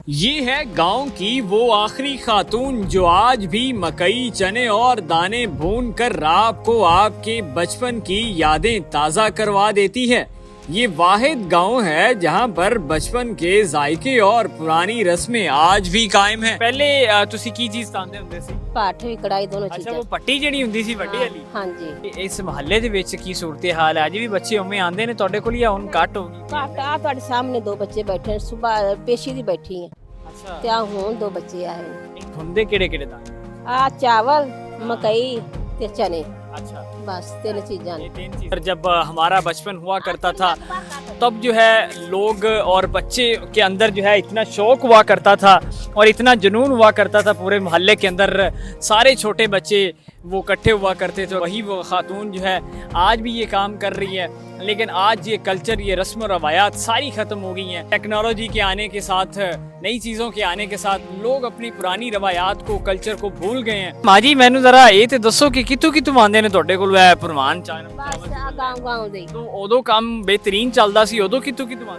ये है गांव की वो आखिरी खातून जो आज भी मकई चने और दाने भून कर आपको आपके बचपन की यादें ताज़ा करवा देती है। ये वाहिद गांव है जहां पर बचपन के जायके और पुरानी रस्में आज भी कायम हैं। पहले ਤੁਸੀਂ ਕੀ ਚੀਜ਼ ਤਾਂਦੇ ਹੁੰਦੇ ਸੀ? ਪਾਠ ਵੀ ਕੜਾਈ ਦੋਨੋਂ ਅੱਛਾ, ਚੀਜ਼ਾਂ। ਉਹ ਪੱਟੀ ਜਿਹੜੀ ਹੁੰਦੀ ਸੀ ਵੱਡੀ ਵਾਲੀ। ਹਾਂਜੀ। ਇਸ ਮੁਹੱਲੇ ਦੇ ਵਿੱਚ ਕੀ ਸੂਰਤ ਹਾਲ ਹੈ? ਅੱਜ ਵੀ ਬੱਚੇ ਉਵੇਂ ਆਉਂਦੇ ਨੇ ਤੁਹਾਡੇ ਕੋਲ ਜਾਂ ਹੁਣ ਘੱਟ ਹੋ ਗਈ? ਘੱਟ ਆ ਤੁਹਾਡੇ ਸਾਹਮਣੇ ਦੋ ਬੱਚੇ ਬੈਠੇ ਨੇ, ਸਵੇਰ ਪੇਸ਼ੀ ਦੀ ਬੈਠੀ ਆ ਅੱਛਾ, ਤੇ ਆ ਹੁਣ ਦੋ ਬੱਚੇ ਆਏ ਨੇ। ਹੁੰਦੇ ਕਿਹੜੇ ਕਿਹੜੇ ਤਾਂ? ਆ ਚਾਵਲ मकई ते चने, अच्छा, बस तीन चीज़ां ने। ये तीन चीज़। जब हमारा बचपन हुआ करता था तब जो है लोग और बच्चे के अंदर जो है इतना शौक हुआ करता था और इतना जुनून हुआ करता था, पूरे मोहल्ले के अंदर सारे छोटे बच्चे वो इकट्ठे हुआ करते थे। वही वो खातून जो है आज भी ये काम कर रही है, लेकिन आज ये कल्चर, ये रस्म और रवायात सारी ख़त्म हो गई हैं। टेक्नोलॉजी के आने के साथ, नई चीज़ों के आने के साथ लोग अपनी पुरानी रवायात को, कल्चर को भूल गए हैं। माँ जी मैनू जरा ये तो दसो कि कितों कितों आंदे ने तुहाडे कोल भरवान बस आ गाँव गाँव दे। तो उदों काम बेहतरीन चलदा सी, उदों कितों कितों आंदे?